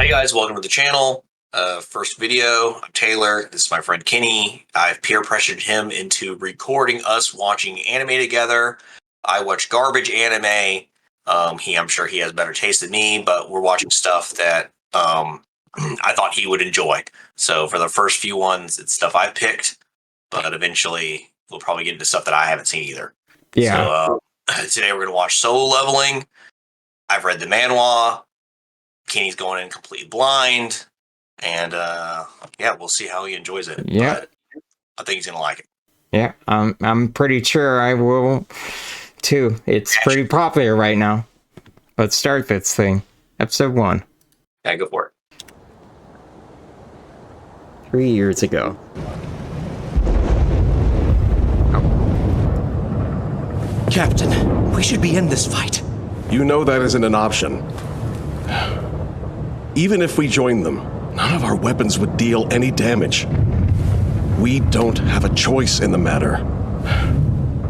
Hey guys, welcome to the channel. First video, I'm Taylor. This is my friend Kenny. I've peer pressured him into recording us watching anime together. I watch garbage anime. I'm sure he has better taste than me, but we're watching stuff that I thought he would enjoy. So for the first few ones, it's stuff I picked, but eventually we'll probably get into stuff that I haven't seen either. Yeah. So today we're going to watch Solo Leveling. I've read the manhwa. Kenny's going in completely blind, and yeah, we'll see how he enjoys it. Yeah, but I think he's gonna like it. Yeah, I'm pretty sure I will too. It's pretty popular right now. Let's start this thing. Episode 1. Yeah, go for it. 3 years ago. Captain, we should be in this fight. You know that isn't an option. Even if we join them, none of our weapons would deal any damage. We don't have a choice in the matter.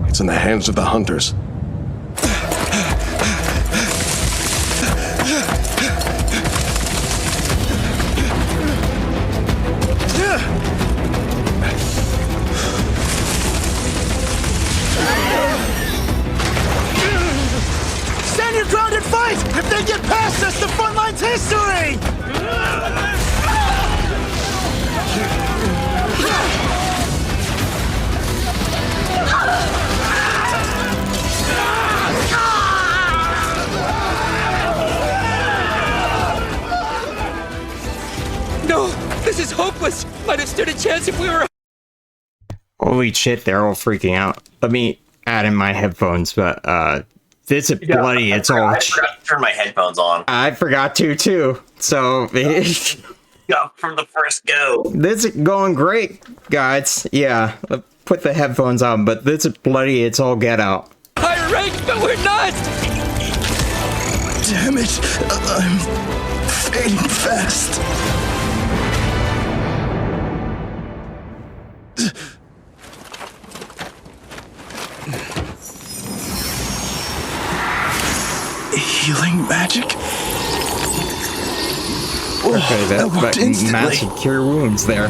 It's in the hands of the hunters. Stand your ground and fight! If they get past us, the front line's history! No, this is hopeless. Might have stood a chance if we were. Holy shit, they're all freaking out. Let me add in my headphones, but this is bloody. It's all. I forgot to turn my headphones on. I forgot to too. So Yeah, from the first go. this is going great, guys. Yeah, put the headphones on, but this is bloody. It's all get out. Higher ranked, but we're not! Damn it, I'm fading fast. Healing magic? Okay, that worked instantly. massive cure wounds there.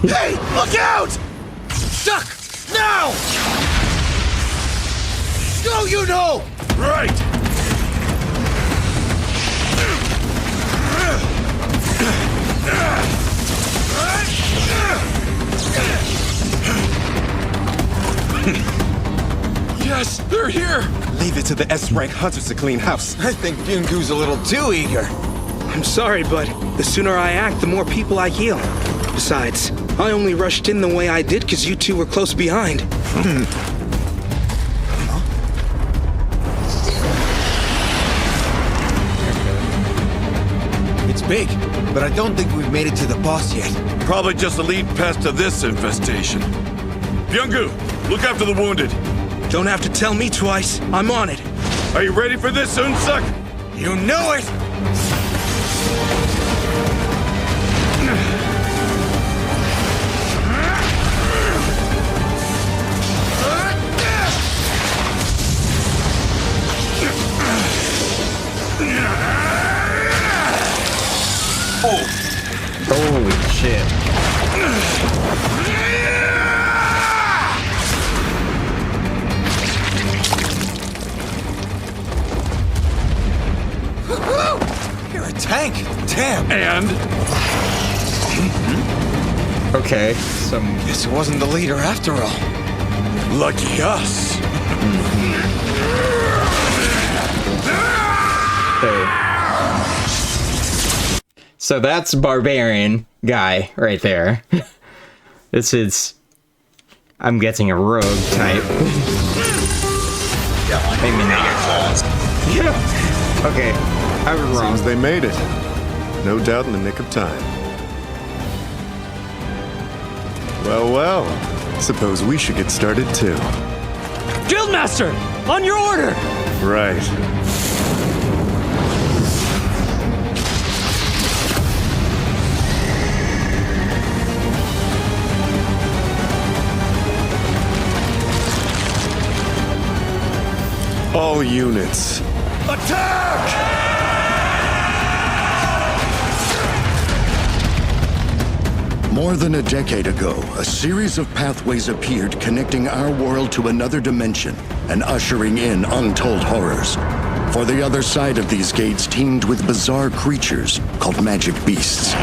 Hey, look out! Duck! Now! Go, you know! Right! Yes, they're here! Leave it to the S-rank hunters to clean house. I think Jin-Woo's a little too eager. I'm sorry, but the sooner I act, the more people I heal. Besides, I only rushed in the way I did because you two were close behind. It's big, but I don't think we've made it to the boss yet. Probably just a lead pass to this infestation. Byung-gu, look after the wounded. Don't have to tell me twice. I'm on it. Are you ready for this, Unsuk? You know it! Holy shit. You're a tank! Damn! And Okay, Guess it wasn't the leader after all. lucky us. So that's barbarian guy right there. This is, I'm guessing, a rogue type. Maybe not. Yeah. Okay, I was wrong. Seems they made it. No doubt in the nick of time. Well, well. Suppose we should get started too. Guildmaster! On your order! Right. All units. Attack! More than a decade ago, a series of pathways appeared connecting our world to another dimension and ushering in untold horrors. For the other side of these gates teemed with bizarre creatures called magic beasts.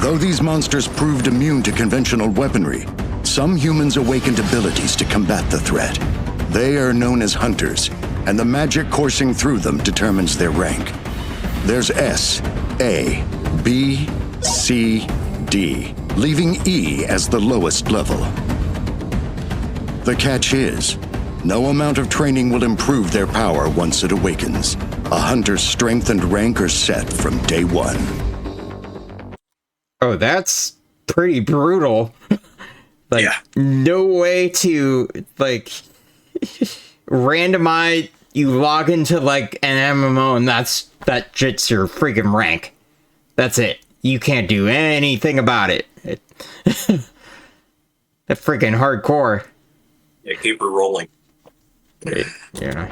Though these monsters proved immune to conventional weaponry, some humans awakened abilities to combat the threat. They are known as hunters, and the magic coursing through them determines their rank. There's S, A, B, C, D, leaving E as the lowest level. The catch is, no amount of training will improve their power once it awakens. A hunter's strength and rank are set from day one. Oh, that's pretty brutal. Like, Yeah. no way to, like, randomize, you log into, like, an MMO and that's your freaking rank. That's it. You can't do anything about it. That freaking hardcore. Yeah, keep her rolling. Yeah.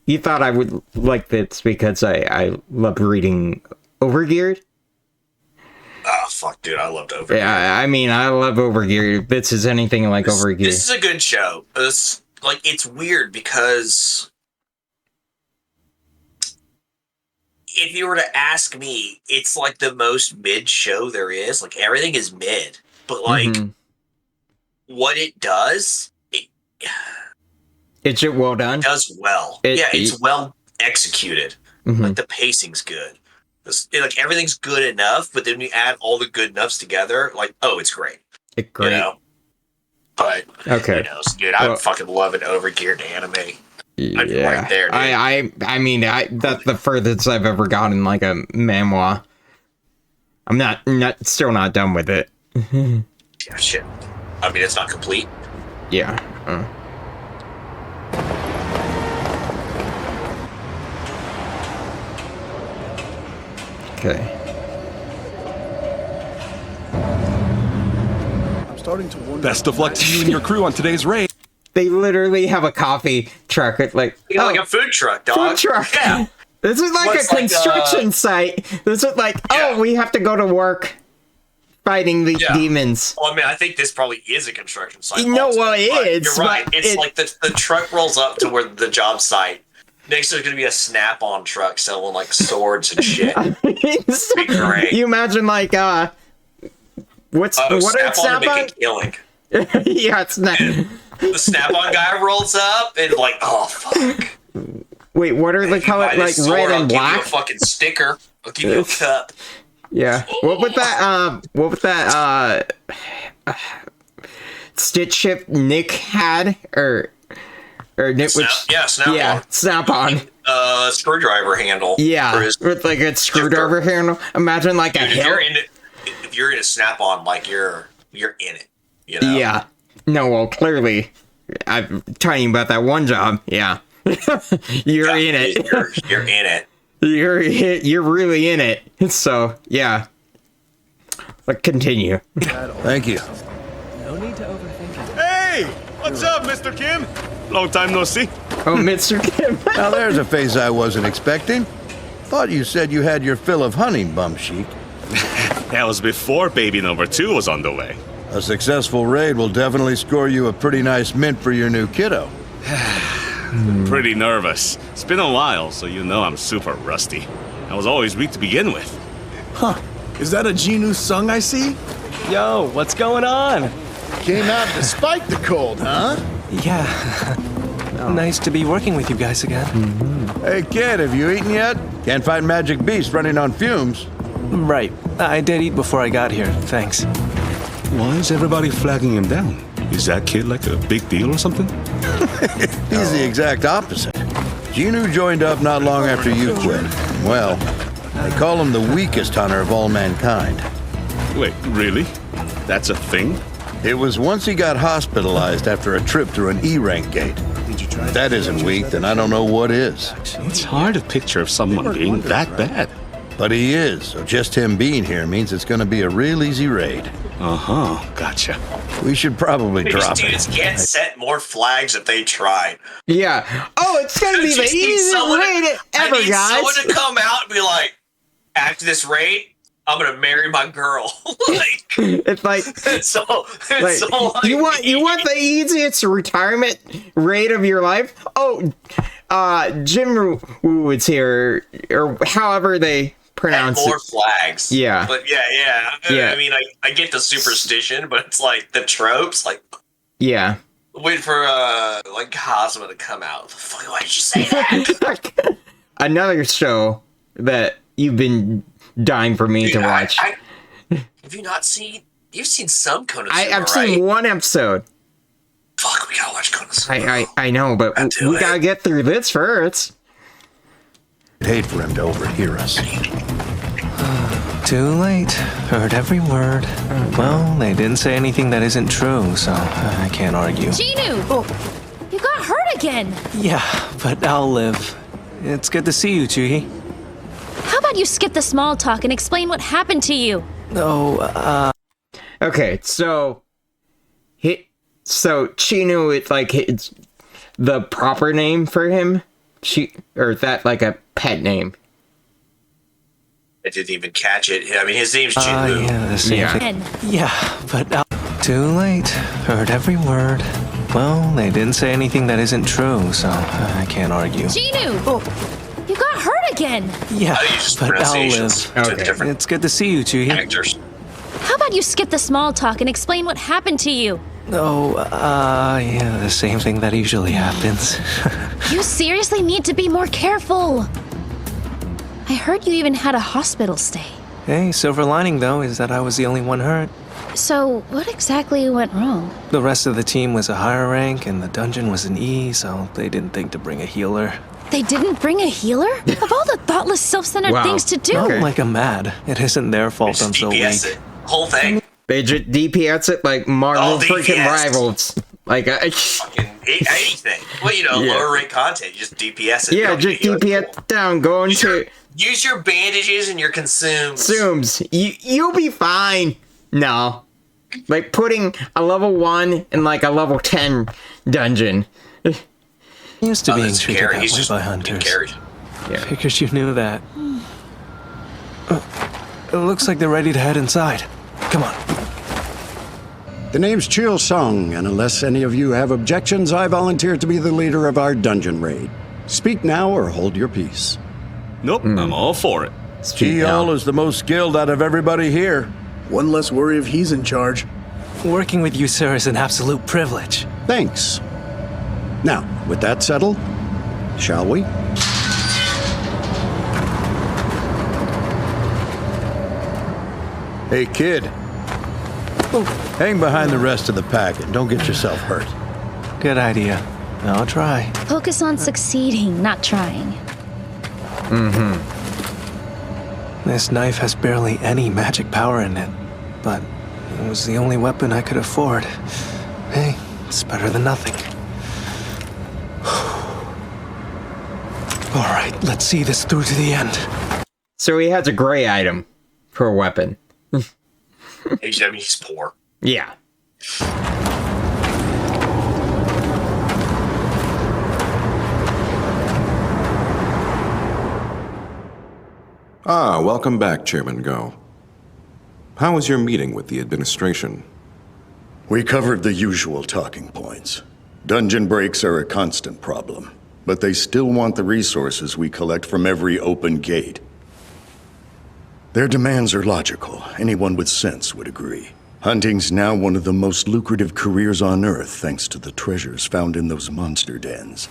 You thought I would like this because I love reading Overgeared? Oh, fuck, dude, I loved Overgeared. Yeah, I mean, I love Overgeared. If this is anything like Overgeared. This is a good show. It's weird because if you were to ask me, it's like the most mid show there is. Like, everything is mid. But, like, what it does, it's well done. It does well. It's well executed. Like, the pacing's good. Like, everything's good enough, but then we add all the good enoughs together, like, oh, it's great. It's great. You know? But, okay. Who knows, dude? I fucking love an overgeared anime. I'm right there, dude. I mean, that's the furthest I've ever gotten, like, a manhwa. I'm still not done with it. Yeah, shit. I mean, it's not complete. Yeah. Okay. I'm starting to wonder. Best of luck to you and your crew on today's raid. They literally have a coffee truck at, like, like a food truck, dog. Food truck. Yeah. This is like a construction site. This is like, we have to go to work fighting the demons. Well, I mean, I think this probably is a construction site. No, also, well, it is. You're right. It's like the truck rolls up to where the job site. Next, there's going to be a Snap-on truck selling, like, swords and shit. It'd be great. You imagine, like, what are Snap-on? Killing. Yeah, it's not. The Snap-on guy rolls up and, like, oh, fuck. Wait, what are they call it? Like, red and black? I'll give you a fucking sticker. I'll give you a cup. Yeah. What was that, stitch ship Nick had? Or Nick Snap-on. Snap-on. Screwdriver handle. Yeah, with, like, a screwdriver handle. Imagine, like, a hill. If you're in a Snap-on, like, you're in it. You know? Yeah. No, well, clearly, I'm telling you about that one job. Yeah. You're in it. You're in it. You're really in it. So, yeah. But continue. Thank you. No need to overthink it. Hey! What's up, Mr. Kim? Long time no see. Oh, Mr. Kim. Now there's a face I wasn't expecting. Thought you said you had your fill of hunting, Bum Chic. That was before baby number 2 was on the way. A successful raid will definitely score you a pretty nice mint for your new kiddo. Pretty nervous. It's been a while, so you know I'm super rusty. I was always weak to begin with. Huh. Is that a Jin-Woo song I see? Yo, what's going on? Came out despite the cold, huh? Yeah. Nice to be working with you guys again. Hey kid, have you eaten yet? Can't find magic beasts running on fumes. Right. I did eat before I got here, thanks. Why is everybody flagging him down? Is that kid like a big deal or something? He's the exact opposite. Jin-Woo joined up not long after you quit. Well, they call him the weakest hunter of all mankind. Wait, really? That's a thing? It was once he got hospitalized after a trip through an E-rank gate. If that isn't weak, then I don't know what is. It's hard to picture someone being that bad. But he is, so just him being here means it's going to be a real easy raid. Uh-huh, gotcha. We should probably drop it. Dudes can't set more flags if they tried. Yeah. Oh, it's going to be the easiest raid ever, guys. Someone to come out and be like, after this raid, I'm gonna marry my girl. Like, It's like, it's all. It's like all like, you want the easiest retirement rate of your life? Oh, Jin-Woo is here, or however they pronounce more it. flags. Yeah. But yeah. I mean, I get the superstition, but it's like the tropes. Like, Yeah. wait for like Cosmo to come out. Fuck, why did you say that? Another show that you've been dying for me to watch. Have you not seen? You've seen some Konosuba, I've right? seen one episode. Fuck, we gotta watch Konosuba. I know, but we gotta get through this first. I'd hate for him to overhear us. Too late. Heard every word. Well, they didn't say anything that isn't true, so I can't argue. Jin-Woo! You got hurt again! Yeah, but I'll live. It's good to see you, Chuhi. How about you skip the small talk and explain what happened to you? Okay, so Chinu, it's like it's the proper name for him. Or is that like a pet name? I didn't even catch it. I mean, his name's Jin-Woo. Yeah, the same thing. Yeah, but too late. Heard every word. Well, they didn't say anything that isn't true, so I can't argue. Jin-Woo! You got hurt again! Yeah, but I'll live. Okay. It's good to see you, Chuhi. Actors. How about you skip the small talk and explain what happened to you? Yeah, the same thing that usually happens. You seriously need to be more careful. I heard you even had a hospital stay. Hey, silver lining, though, is that I was the only one hurt. So, what exactly went wrong? The rest of the team was a higher rank, and the dungeon was an E, so they didn't think to bring a healer. They didn't bring a healer? Of all the thoughtless, self-centered things to do! Don't like I'm mad. It isn't their fault I'm so weak. It. Whole thing. They just DPS it like Marvel freaking Rivals. Like, fucking anything. Well, lower rate content. You just DPS it. Yeah, just DPS down. Go into... Use your bandages and your consumes. You'll be fine. No. Like putting a level 1 in like a level 10 dungeon. Used to being treated that He's way just by hunters. Yeah. Figured you knew that. It looks like they're ready to head inside. Come on. The name's Chill Song, and unless any of you have objections, I volunteer to be the leader of our dungeon raid. Speak now or hold your peace. Nope, I'm all for it. Chiol is the most skilled out of everybody here. One less worry if he's in charge. Working with you, sir, is an absolute privilege. Thanks. Now, with that settled, shall we? Hey, kid. Hang behind the rest of the pack and don't get yourself hurt. Good idea. I'll try. Focus on succeeding, not trying. This knife has barely any magic power in it, but it was the only weapon I could afford. Hey, it's better than nothing. All right, let's see this through to the end. So he has a gray item for a weapon. He's poor. Yeah. Welcome back, Chairman Go. How was your meeting with the administration? We covered the usual talking points. Dungeon breaks are a constant problem, but they still want the resources we collect from every open gate. Their demands are logical. Anyone with sense would agree. Hunting's now one of the most lucrative careers on Earth thanks to the treasures found in those monster dens.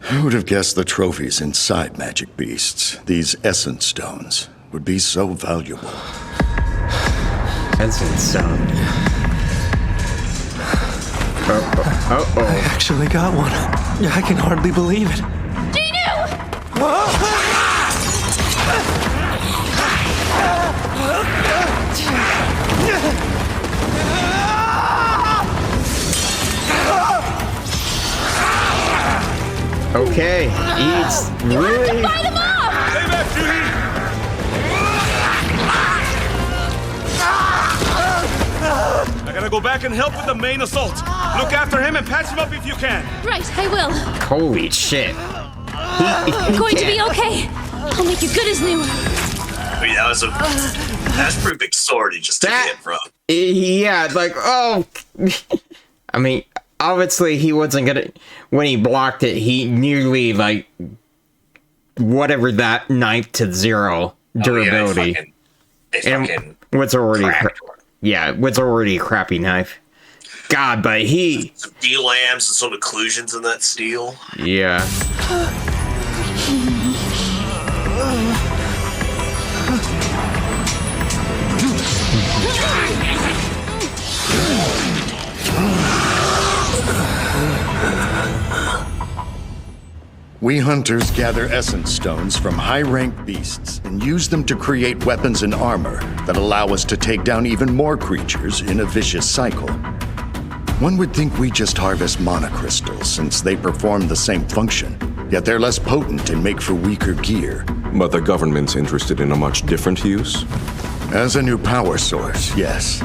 Who would have guessed the trophies inside magic beasts, these essence stones, would be so valuable? Essence stone. I actually got one. I can hardly believe it. Okay, he's really... Fight him off! Stay back, Judy! I gotta go back and help with the main assault. Look after him and patch him up if you can. Right, I will. Holy shit. You're going to be okay. I'll make you good as new. I mean, that's a pretty big sword he just took it from. Yeah, like, oh. I mean, obviously he wasn't gonna, when he blocked it, he nearly, like, whatever that knife to 0 durability. And what's already, what's already a crappy knife. God, but he... Some D-lams and some occlusions in that steel. Yeah. We hunters gather essence stones from high-ranked beasts and use them to create weapons and armor that allow us to take down even more creatures in a vicious cycle. One would think we just harvest mana crystals since they perform the same function, yet they're less potent and make for weaker gear. But the government's interested in a much different use? As a new power source, yes.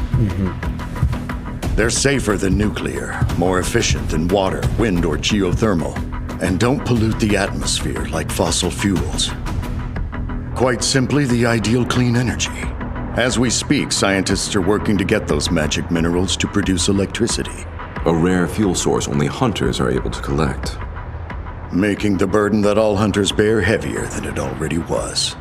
They're safer than nuclear, more efficient than water, wind, or geothermal, and don't pollute the atmosphere like fossil fuels. Quite simply, the ideal clean energy. As we speak, scientists are working to get those magic minerals to produce electricity. A rare fuel source only hunters are able to collect. Making the burden that all hunters bear heavier than it already was.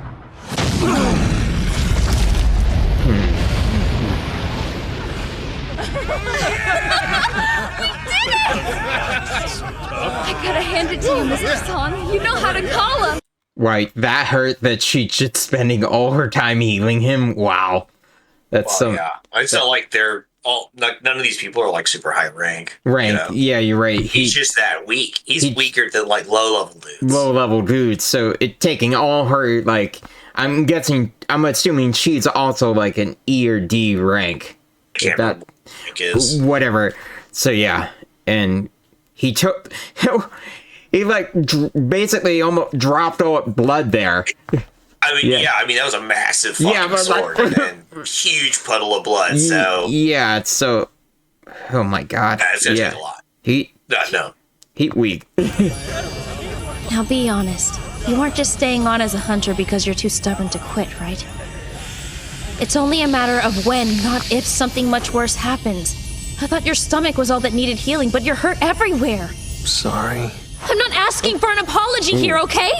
I gotta hand it to you, Mr. Son. You know how to call him. Right, that hurt that she's just spending all her time healing him. Wow. That's Yeah. It's not like they're all, none of these people are like super high rank. Rank, you know? yeah, you're right. He's just that weak. He's weaker than like low level dudes. Low level dudes. So it taking all her, like, I'm assuming she's also like an E or D rank. I can't remember what rank is. Whatever. So yeah, and he took, he like basically almost dropped all blood there. I mean, I mean that was a massive fucking sword and huge puddle of blood. So yeah, so oh my god, that's gonna take a lot. He weak. Now be honest. You aren't just staying on as a hunter because you're too stubborn to quit, right? It's only a matter of when, not if, something much worse happens. I thought your stomach was all that needed healing, but you're hurt everywhere. Sorry. I'm not asking for an apology here, okay?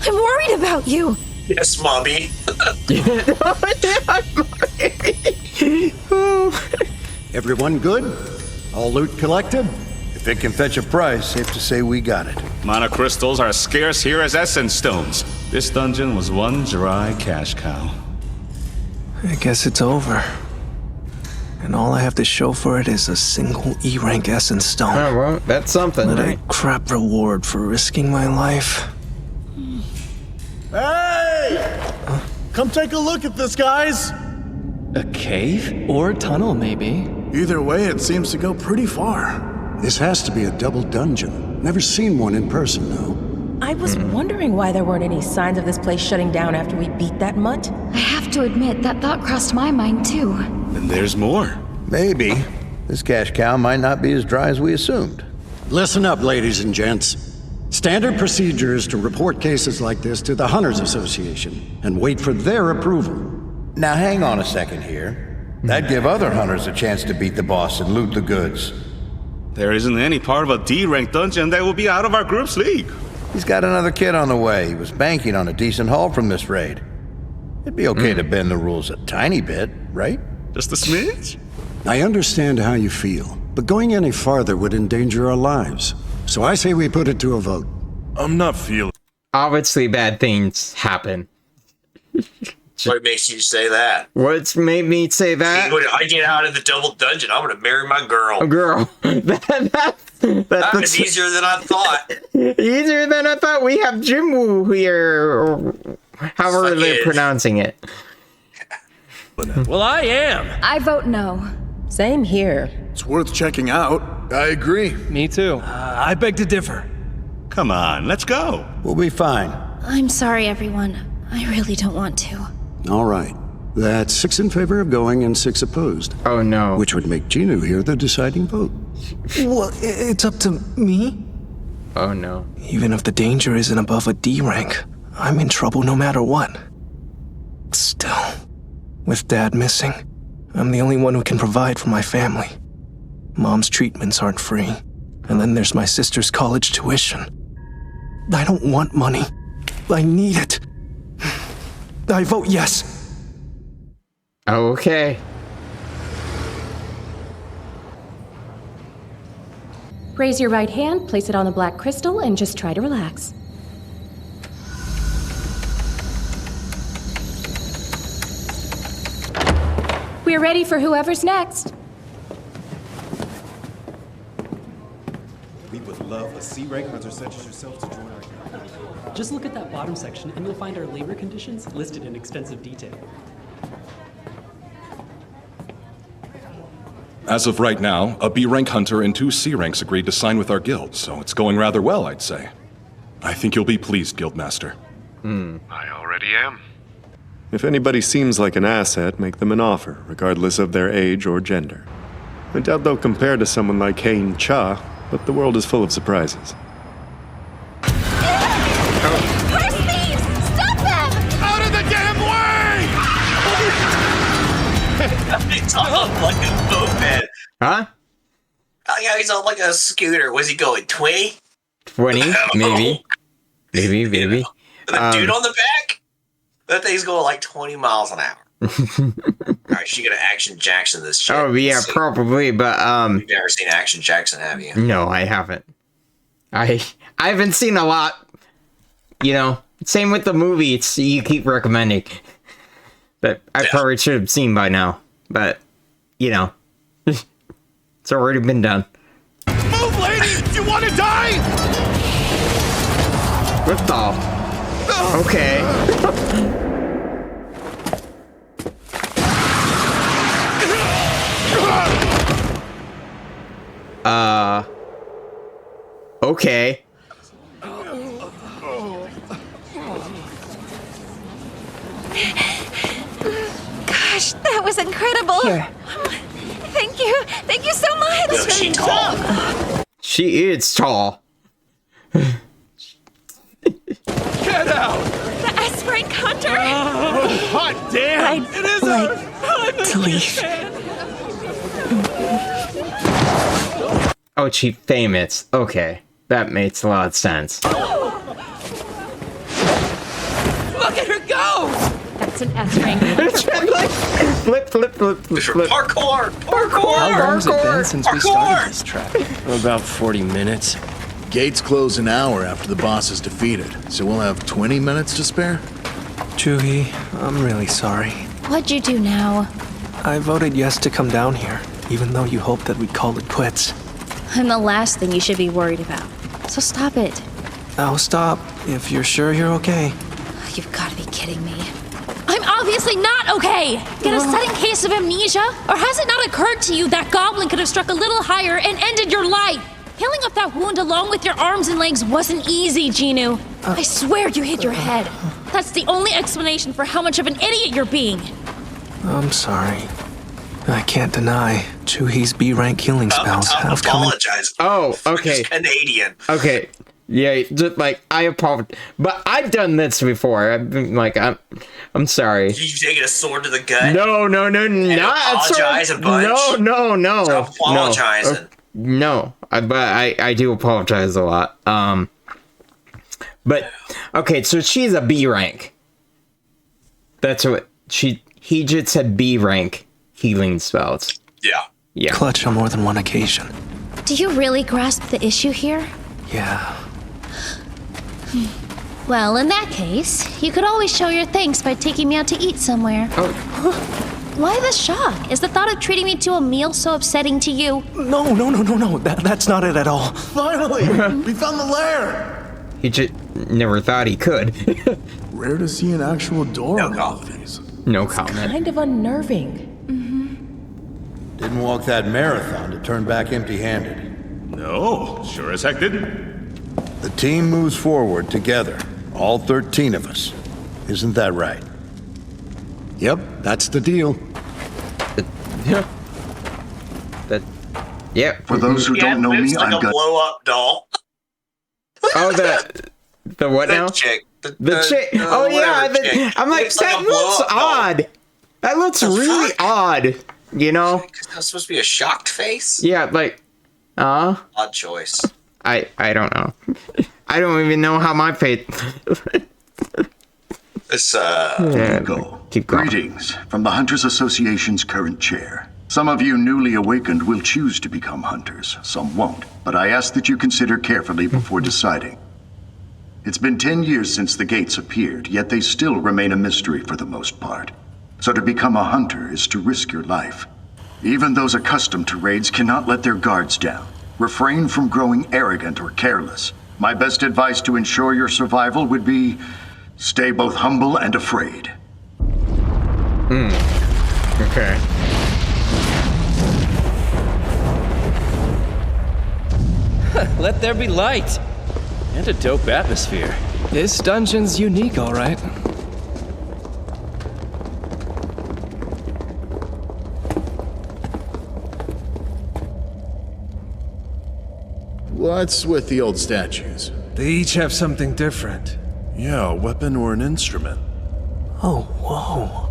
I'm worried about you. Yes, mommy. Everyone good? All loot collected? If it can fetch a price, safe to say we got it. Mana crystals are as scarce here as essence stones. This dungeon was one dry cash cow. I guess it's over. And all I have to show for it is a single E-rank essence stone. Oh, well, that's something, right? A crap reward for risking my life. Hey! Come take a look at this, guys! A cave? Or a tunnel, maybe. Either way, it seems to go pretty far. This has to be a double dungeon. Never seen one in person, though. I was wondering why there weren't any signs of this place shutting down after we beat that mutt. I have to admit, that thought crossed my mind, too. And there's more. Maybe. This cash cow might not be as dry as we assumed. Listen up, ladies and gents. Standard procedure is to report cases like this to the Hunters Association and wait for their approval. Now hang on a second here. That'd give other hunters a chance to beat the boss and loot the goods. There isn't any part of a D-rank dungeon that will be out of our group's league. He's got another kid on the way. He was banking on a decent haul from this raid. It'd be okay to bend the rules a tiny bit, right? Just a smidge? I understand how you feel, but going any farther would endanger our lives. So I say we put it to a vote. I'm not feeling. Obviously, bad things happen. What makes you say that? What's made me say that? When I get out of the double dungeon, I'm gonna marry my girl. A girl. That's easier than I thought. Easier than I thought. We have Jin-Woo here, or however they're pronouncing it. Well, I am. I vote no. Same here. It's worth checking out. I agree. Me too. I beg to differ. Come on, let's go. We'll be fine. I'm sorry, everyone. I really don't want to. All right. That's 6 in favor of going and 6 opposed. Oh, no. Which would make Jin-Woo here the deciding vote. Well, it's up to me? Oh no. Even if the danger isn't above a D rank, I'm in trouble no matter what. Still, with Dad missing, I'm the only one who can provide for my family. Mom's treatments aren't free, and then there's my sister's college tuition. I don't want money. I need it. I vote yes. Okay. Raise your right hand, place it on the black crystal, and just try to relax. We're ready for whoever's next. We would love a C-rank hunter such as yourself to join our group. Just look at that bottom section and you'll find our labor conditions listed in extensive detail. As of right now, a B-rank hunter and 2 C-ranks agreed to sign with our guild, so it's going rather well, I'd say. I think you'll be pleased, Guildmaster. I already am. If anybody seems like an asset, make them an offer, regardless of their age or gender. I doubt they'll compare to someone like Hain Cha, but the world is full of surprises. Horse thieves! Stop them! Out of the damn way! He's on like a moped. Huh? Oh, yeah, he's on like a scooter. Was he going 20? 20, maybe. Maybe. The dude on the back? That thing's going like 20 miles an hour. Alright, she gonna Action Jackson this shit. Oh yeah, probably, but You've never seen Action Jackson, have you? No, I haven't. I haven't seen a lot. You know, same with the movie. It's you keep recommending that I probably should have seen by now, but you know, it's already been done. Move, lady! Do you want to die? Lift off. Okay. Okay. Gosh, that was incredible. Here. Thank you. Thank you so much. Yo, she tall. She is tall. Get out! The S-rank hunter. Hot damn! It is to leave. Oh, she's famous. Okay. That makes a lot of sense. Look at her go! That's an S-rank. Flip. Parkour! How long's it been since we started this track? About 40 minutes. Gates close an hour after the boss is defeated, so we'll have 20 minutes to spare. Juhi, I'm really sorry. What'd you do now? I voted yes to come down here, even though you hoped that we'd call it quits. I'm the last thing you should be worried about. So stop it. I'll stop if you're sure you're okay. You've got to be kidding me. I'm obviously not okay! Get a sudden case of amnesia? Or has it not occurred to you that Goblin could have struck a little higher and ended your life? Healing up that wound along with your arms and legs wasn't easy, Jin-Woo. I swear you hit your head. That's the only explanation for how much of an idiot you're being. I'm sorry. I can't deny Juhi's B-rank healing spells have come in. Oh, okay. He's Canadian. Okay. Yeah, just like I apologize, but I've done this before. I've been like, I'm sorry. Did you take a sword to the gut? No, not apologize a bunch? No. Stop apologizing. No, but I do apologize a lot. But okay, so she's a B rank. That's what he just had B rank healing spells. Yeah. Clutch on more than one occasion. Do you really grasp the issue here? Yeah. Well, in that case, you could always show your thanks by taking me out to eat somewhere. Oh. Why the shock? Is the thought of treating me to a meal so upsetting to you? No. That's not it at all. Finally! We found the lair! He just never thought he could. Rare to see an actual door on all of these. No comment. Kind of unnerving. Didn't walk that marathon to turn back empty-handed. No, sure as heck didn't. The team moves forward together, all 13 of us. Isn't that right? Yep, that's the deal. Yeah. For those who don't know me, like I'm a blow-up doll. Oh, the what now? Chick. The chick. Oh yeah, I'm like, that looks odd. That looks really odd. You know? That's supposed to be a shocked face. Yeah, like, odd choice. I don't know. I don't even know how my face. This Keep going. Greetings from the Hunters Association's current chair. Some of you newly awakened will choose to become hunters, some won't, but I ask that you consider carefully before deciding. It's been 10 years since the gates appeared, yet they still remain a mystery for the most part. So to become a hunter is to risk your life. Even those accustomed to raids cannot let their guards down. Refrain from growing arrogant or careless. My best advice to ensure your survival would be stay both humble and afraid. Okay. Let there be light. And a dope atmosphere. This dungeon's unique, all right. What's with the old statues? They each have something different. Yeah, a weapon or an instrument. Oh, whoa.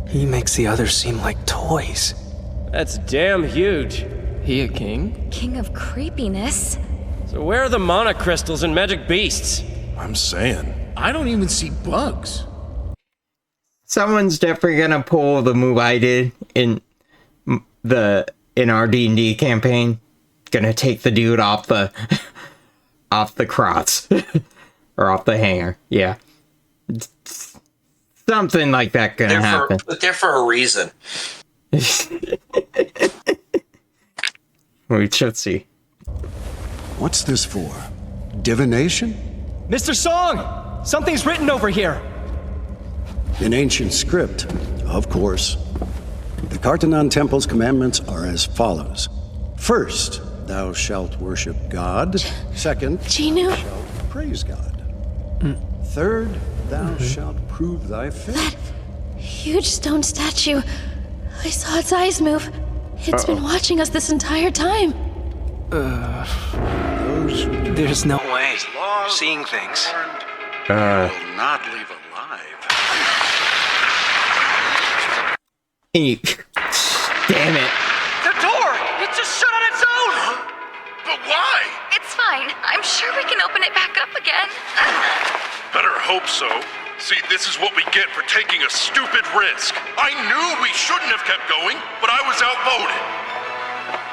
He makes the others seem like toys. That's damn huge. He a king? King of creepiness. So where are the mana crystals and magic beasts? I'm saying. I don't even see bugs. Someone's definitely gonna pull the move I did in our D&D campaign. Gonna take the dude off the cross or off the hanger. Yeah, something like that gonna happen. But they're for a reason. We should see. What's this for? Divination? Mr. Song! Something's written over here! In ancient script, of course. The Cartanon Temple's commandments are as follows. First, thou shalt worship God. Second, Jin-Woo? thou shalt praise God. Third, thou shalt prove thy faith. Huge stone statue. I saw its eyes move. It's been watching us this entire time. There's no way. You're seeing things. Will not leave alive. Damn it. The door! It just shut on its own! But why? It's fine. I'm sure we can open it back up again. Better hope so. See, this is what we get for taking a stupid risk. I knew we shouldn't have kept going, but I was outvoted.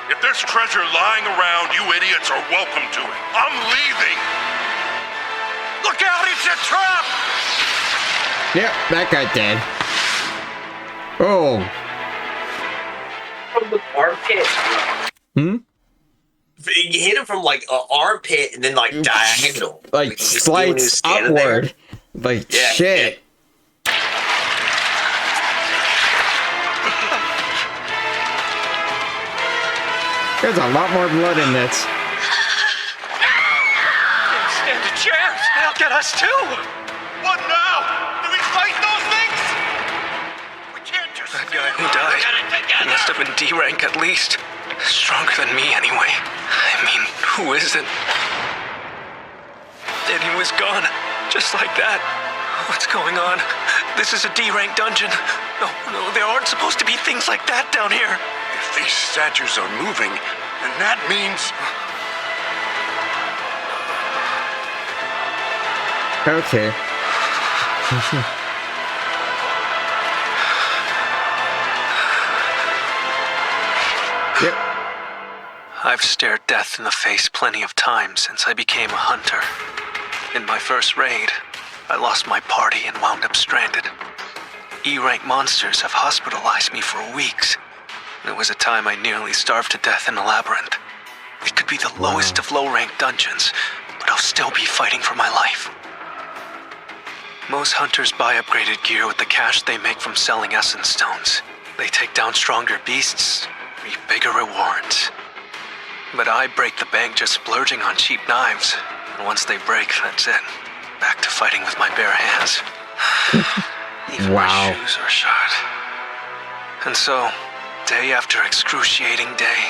If there's treasure lying around, you idiots are welcome to it. I'm leaving. Look out, it's a trap! Yep, that guy dead. Oh. From the armpit. You hit him from like an armpit and then like diagonal. Like slides upward. Like shit. There's a lot more blood in this. Can't stand a chance! They'll get us too! What now? Do we fight those things? We can't just... That guy who died, he must have been D rank at least. Stronger than me anyway. I mean, who isn't? And he was gone, just like that. What's going on? This is a D rank dungeon. No, there aren't supposed to be things like that down here. If these statues are moving, then that means... Okay. Yep. I've stared death in the face plenty of times since I became a hunter. In my first raid, I lost my party and wound up stranded. E-rank monsters have hospitalized me for weeks. There was a time I nearly starved to death in a labyrinth. It could be the lowest of low-rank dungeons, but I'll still be fighting for my life. Most hunters buy upgraded gear with the cash they make from selling essence stones. They take down stronger beasts, reap bigger rewards. But I break the bank just splurging on cheap knives. And once they break, that's it. Back to fighting with my bare hands. Even my shoes are shot. And so, Day after excruciating day.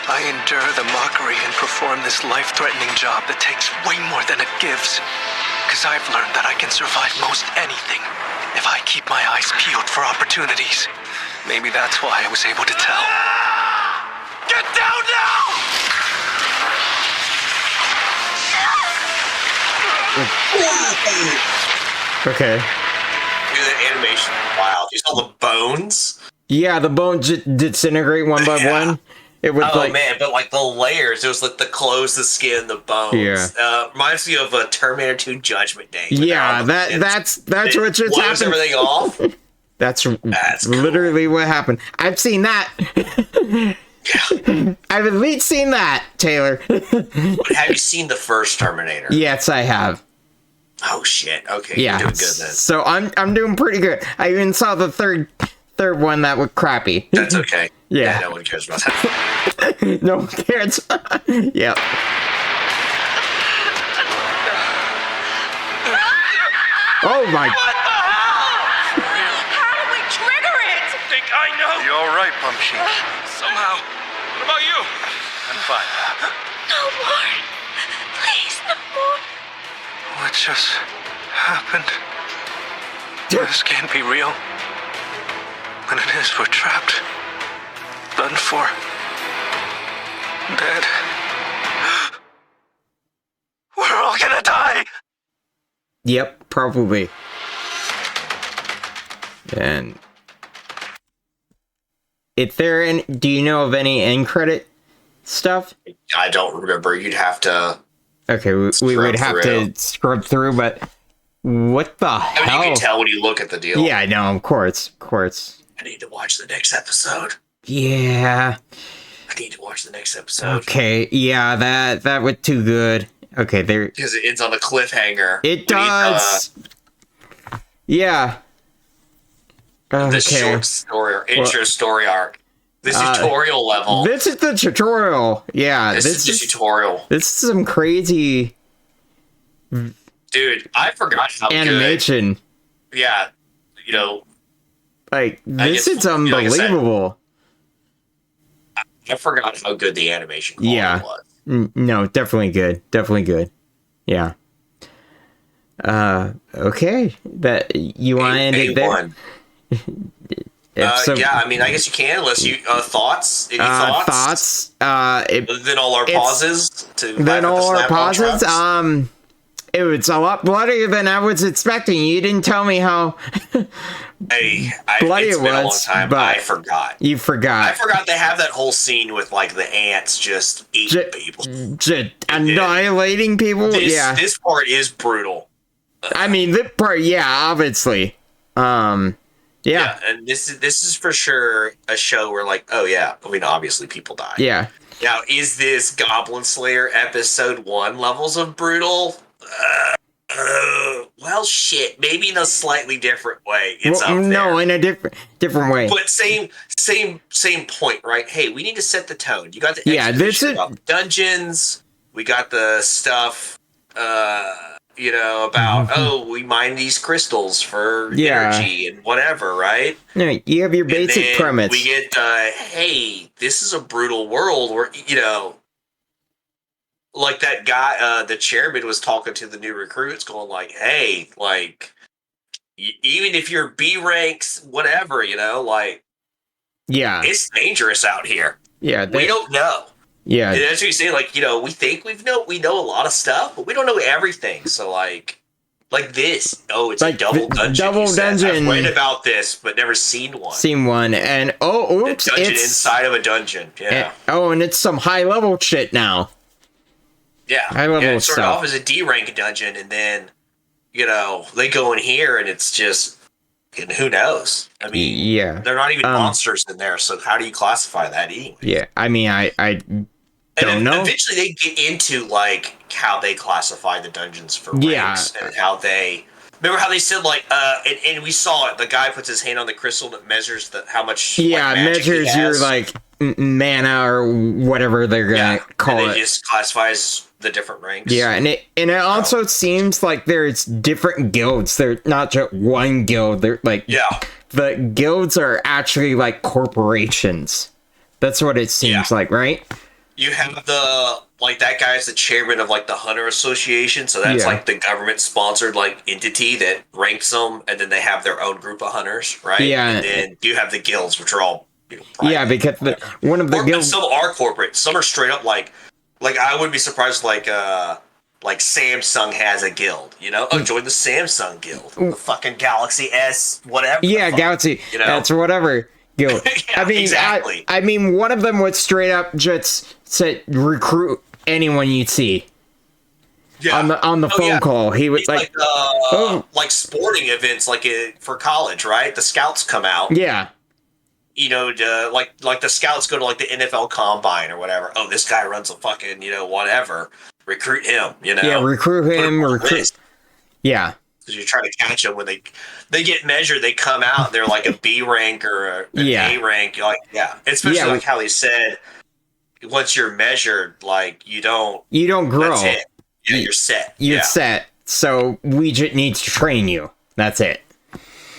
I endure the mockery and perform this life-threatening job that takes way more than it gives. Because I've learned that I can survive most anything if I keep my eyes peeled for opportunities. Maybe that's why I was able to tell. Get down now! Okay. Dude, that animation, wow. You saw the bones? Yeah, the bones disintegrate one by one. It was man, but like the layers, it was like the clothes, the skin, the bones. Yeah. Reminds me of Terminator 2 Judgment Day. Yeah, that's what just happened. Everything off. That's literally what happened. I've seen that. I've at least seen that, Taylor. But have you seen the first Terminator? Yes, I have. Oh shit. Okay, Yeah. you're doing good then. So I'm doing pretty good. I even saw the third one that was crappy. That's okay. Yeah. No one cares about that. No one cares. Yep. Oh my. What the hell? How do we trigger it? Think I know? You alright, Pumpshin? Somehow. What about you? I'm fine. No more. Please, no more. What just happened? This can't be real. When it is, we're trapped. Done for. Dead. We're all gonna die! Yep, probably. And if there any, do you know of any end credit stuff? I don't remember. You'd have to. Okay, we would have to scrub through, but what the hell? You can tell when you look at the deal. Yeah, I know, of course. I need to watch the next episode. Yeah. I need to watch the next episode. Okay, yeah, that was too good. Okay, there. Because it ends on a cliffhanger. It does. Yeah. Okay. The short story or intro story arc. The tutorial level. This is the tutorial. Yeah. This is the tutorial. This is some crazy. Dude, I forgot how animation. Good. Yeah. You know. Like, this is unbelievable. I forgot how good the animation quality was. No, definitely good. Definitely good. Yeah. Okay. That you want to end it there? Yeah, I mean, I guess you can, unless you thoughts. Any thoughts? Then all our pauses to. Then all our pauses. It was a lot bloodier than I was expecting. You didn't tell me how bloody it was. Been a long time, but I forgot. You forgot. I forgot they have that whole scene with like the ants just eating people, just annihilating people. This part is brutal. I mean, this part, obviously. Yeah, and this is for sure a show where, like, oh yeah, I mean, obviously people die. Yeah. Now, is this Goblin Slayer episode 1 levels of brutal? Well, shit. Maybe in a slightly different way. It's up there. No, in a different way. But same point, right? Hey, we need to set the tone. You got the this is about dungeons. We got the stuff. About we mine these crystals for energy and whatever, right? Yeah, you have your basic premise. We get, hey, this is a brutal world where, like that guy, the chairman was talking to the new recruits going like, hey, like, even if you're B ranks, whatever, it's dangerous out here. Yeah. We don't know. Yeah. And that's what you say, like, we think we know a lot of stuff, but we don't know everything. So like this. Oh, it's like a double dungeon. I've read about this, but never seen one. Seen one, and oops, a dungeon it's inside of a dungeon. Yeah. And it's some high level shit now. Yeah. High level it stuff. started off as a D rank dungeon, and then they go in here, and it's just, and who knows? I mean, they're not even monsters in there. So how do you classify that anyway? Yeah, I mean, I don't know. Eventually, they get into like how they classify the dungeons for ranks and how they. Remember how they said like and we saw it. The guy puts his hand on the crystal and it measures how much. Yeah, measures your like mana or whatever they're gonna call and it. It just classifies the different ranks. Yeah, and it also seems like there's different guilds. They're not just one guild. They're like the guilds are actually like corporations. That's what it seems like, right? You have that guy's the chairman of like the Hunter Association, so that's like the government sponsored like entity that ranks them, and then they have their own group of hunters, right? Yeah. And then you have the guilds, which are all private, because one of the guilds. Some are corporate, some are straight up like I wouldn't be surprised like Samsung has a guild, join the Samsung guild, the fucking Galaxy S whatever. Yeah, Galaxy. That's whatever guild. Yeah, I mean, exactly. I mean, one of them would straight up just say recruit anyone you see. Yeah. On the phone call, he would like sporting events, for college, right? The scouts come out. Yeah. Like the scouts go to like the NFL combine or whatever. Oh, this guy runs a fucking whatever. Recruit him. Yeah, recruit him. Yeah. Because you're trying to catch them when they get measured. They come out and they're like a B rank or an A rank. You're like, especially like how he said. Once you're measured, like you don't grow. That's it. Yeah, you're set. You're set. So we just need to train you. That's it.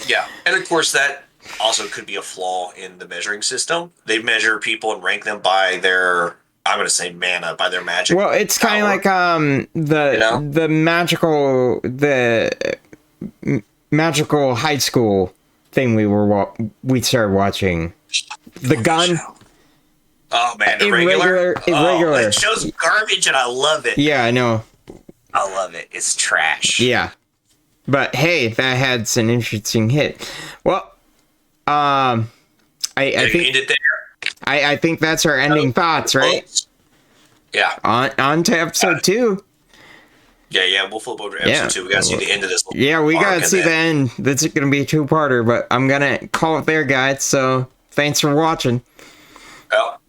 Yeah, and of course that also could be a flaw in the measuring system. They measure people and rank them by their, I'm going to say mana, by their magic. Well, it's kind of like the magical high school thing we started watching. The gun. Oh man, irregular. Oh, that show's garbage, and I love it. Yeah, I know. I love it. It's trash. Yeah, but hey, that had an interesting hit. Well, I think end it there. I think that's our ending thoughts, right? Yeah. On to episode 2. Yeah, we'll flip over to episode 2. We gotta see the end of this. Yeah, we gotta see the end. That's gonna be a 2-parter, but I'm gonna call it there, guys. So thanks for watching. Well.